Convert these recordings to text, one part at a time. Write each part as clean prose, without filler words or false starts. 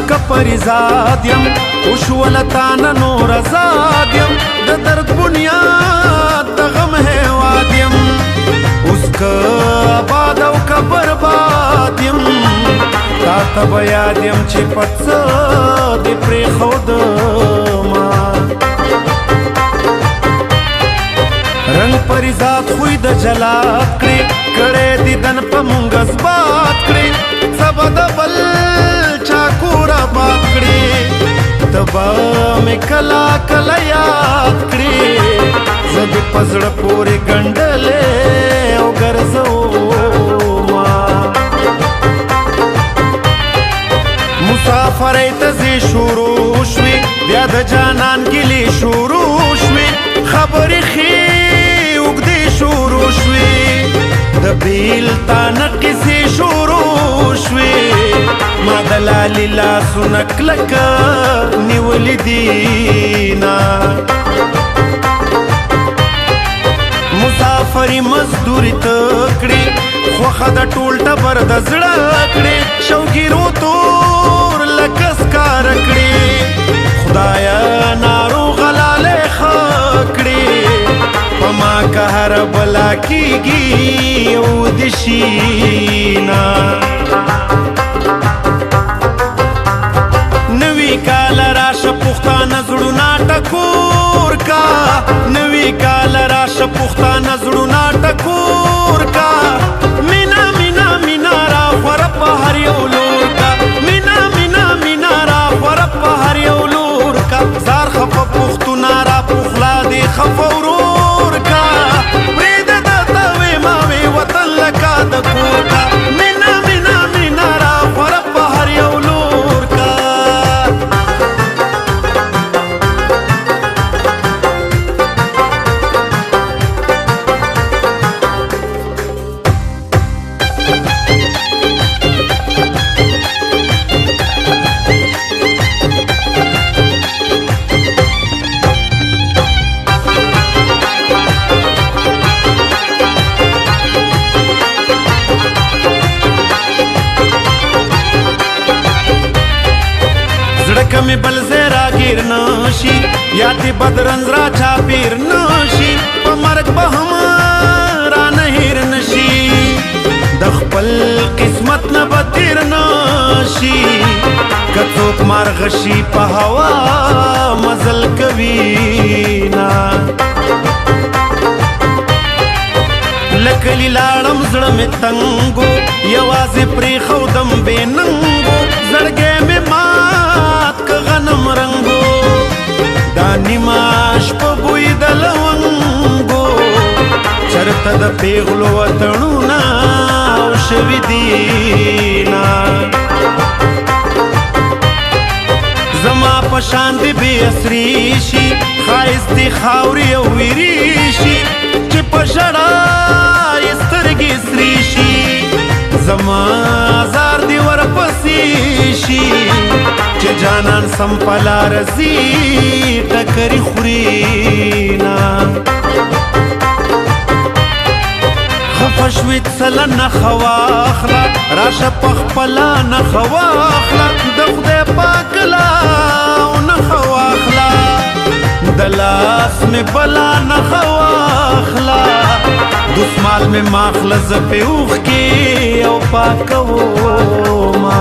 که پریزاد یم وشولتانه نور ازاد یم د درد بنیاد د غم هیواد یم اوس که آباد او که برباد یم تا ته به یاد یم چې په څه دې پرېښودما رنګ پریزاد خوی د جلاد کړې کړی دیدن په مونږ اثبات کړې څه به د بل چا کور آباد کړې ته به مې کله کله یاد کړې زه دې په زړه پورې ګنډلې او ګرځوما مسافرۍ ته ځې شروع شوې بیا د جانان ګیلې شروع شوې خبرې ښې اوږدې شروع شوې د بیلتانه قصې شروع شوې ما د لالې لاسونه کلکه نیولي دینه مسافري مزدوري ته کړې خوښه د ټول ټبر د زړه کړې شوګیرو تور لکه سکاره کړې خدایه ناروغه لالې ښه کړې په ما که هره بلا کېږي یو د شینه نوي کاله راشه پښتانه زړونه ټکور کا نوي کاله راشه پښتانه زړونه ټکور کا مینا مینا مینا را خوره په هر یو لور کا مینا مینا مینا را خوره په هر یو لور کا زار خفه پښتونه را پخلا دې خفه ورور کا پرېږده درته ویما وې وطن لکه د کور کا مینا مینا مینا را خوره په هر یو لور کا کمی بل زیرا گیر نشي یا تی بدرنز را چاپیر نشي په مرګ به هم را نه هیر نشي د خپل قسمت نه به تیر نشي که څوک مارغ شي په هوا مزل کوي نه لکلي لاړم زړه مې تنګو یوازې پرېښودم بې ننګو زړګی مې مات که غنم رنګو دا نیمه شپه بوی د لونګو چرته د پیغلو وطنونه او شوي دینه زما په شان دې بې اسري شي ښایستې خاورې او ویرې شي چې په ژړا یې سترګې سرې شي زما زار دې ورپسې شي چې جانان سم په لاره ځي ټکرې خوري نه خفه شوې څله نښه واخله راشه په خپله نښه واخله د خدای پاک لاو نښه واخله د لاس مې بلا نښه واخله دسمال مې ماخله زه پې اوښکې او پاکوما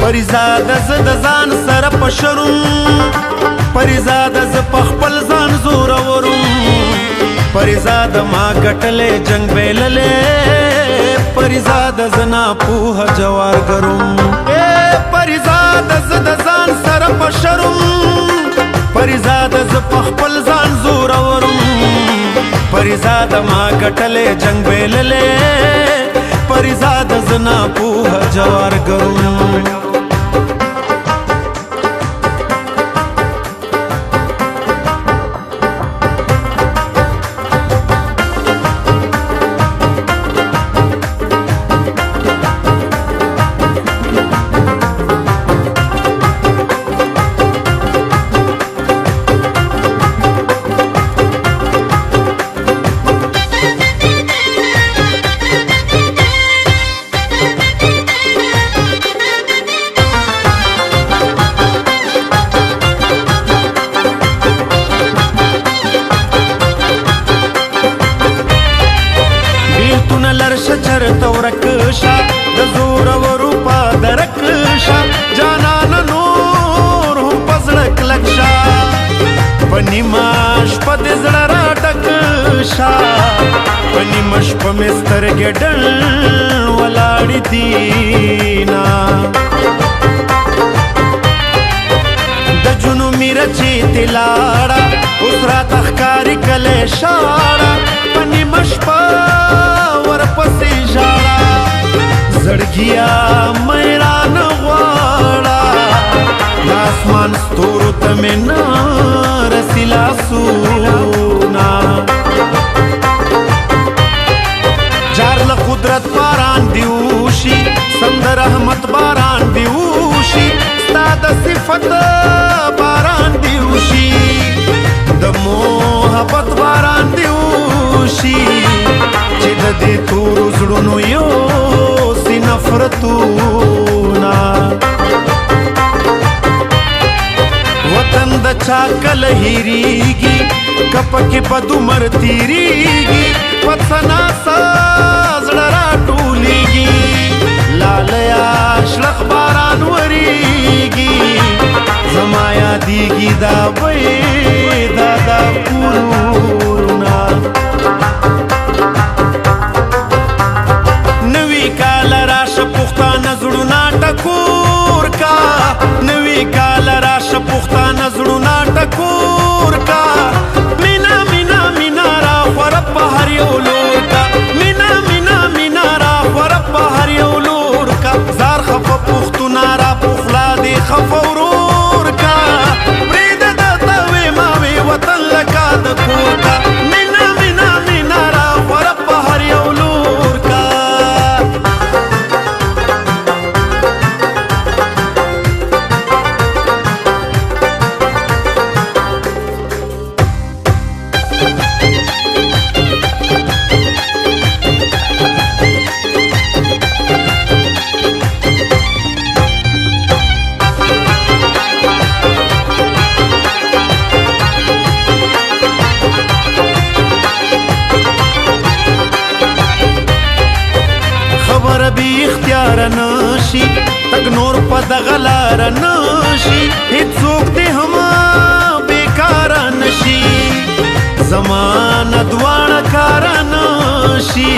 پریزاده زه د ځان سره په شروم پریزاده زه په خپل ځان زورورم پریزاده ما ګټلی جنګ بیللی پریزاده زه ناپوهه جوارګروم پریزاده زه د ځان سره په شروم پریزاده زه په خپل ځان زورورم پریزاده ما ګټلی جنګ بیللی پریزاده زه ناپوهه جوارګروم زورو پا درک شا جانان نور هم پزړه کلک شا په نیمه شپه دې زړه راډک شا په نیمه شپه مې سترګې ډل ولاړې دینا د جنومي رچې تلاړه اوس راته ښکاري کلی شاړه په نیمه شپه ورپسې ژاړه زړګیا مې رانه غواړه د اسمان ستورو ته مې نه رسي لاسونه جار له قدرت باران دې وشي سم د رحمت باران دې وشي ستا د صفت باران دې وشي د محبت باران دې وشي چې د دې تورو زړونو یوسي نفرتونه وطن د چا کله هېرېږي که پکې بد عمر تېرېږي په څه ناسه زړه راټولېږي لالیا شړخ باران ورېږي زما یادېږي دا دا کورونه نوي کال راشه پښتانه زړونه ټکور کا نوي کال راشه پښتانه زړونه ټکور کا مینا مینا مینا را خوره په هر یو لور کا مینا مینا مینا را خوره په هر یو لور کا زار خفه پښتونه را پخلا دې خفه ورور کا پرېږده د تاوې ماوې وطن لکه د کور کا مینا مینا مینا را خوره په هر یو لور کا خبر بی اختیار نشي تک نور په دغه لار نشي هیڅوک دې هم بیکار نشي زمانه دواړه کار نشي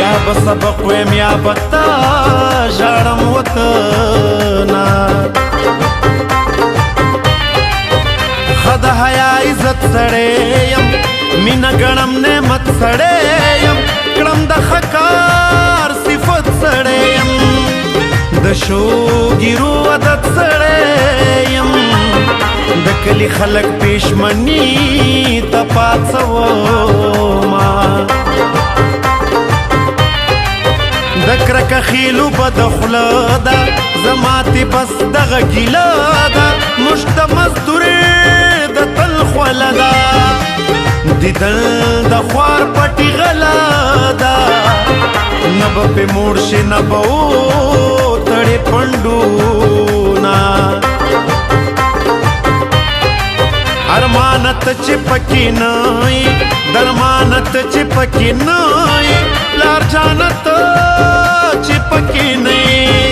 یا به سبق ویم یا به تا ژاړم وطنه ښه د حیا عزت سړی یم مینه ګڼم نعمت سړی یم کړم د ښه کار صفت سړی یم د شوګیرو عادت سړی یم د کلي خلک پېشمني ته پاڅومه د کرکه خیلو بد خوله ده زما تې بس دغه ګیله ده موږ د مزدورې د تل خوله ده دیدل د خوار پټي غله ده نه به پې موړ شي نه به وتړې پنډونه ارمانت چې پکې نه یې درمانت چې پکې نه یې پلار جانت چې پکې نه یې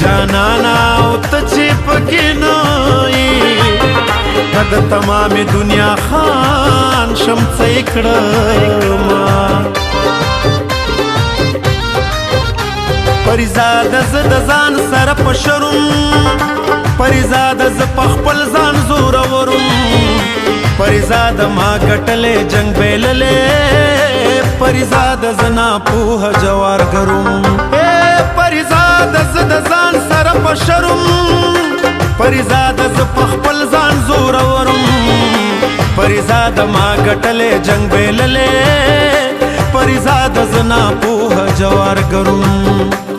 جانانا او ته چې پکې نه یې که د تمامې دنیا خان شم څه یې کړمه پریزاده زه د ځان سره په شرم پریزاده زه په خپل ځان زورورم پریزاده ما ګټلې جنګ بیللې پریزاده زه ناپوهه جوارګروم پریزاده زه د ځان سره په شرم پریزاده زه په خپل ځان زورورم پریزاده ما ګټلې جنګ بیللې پریزاده زه ناپوهه جوارګروم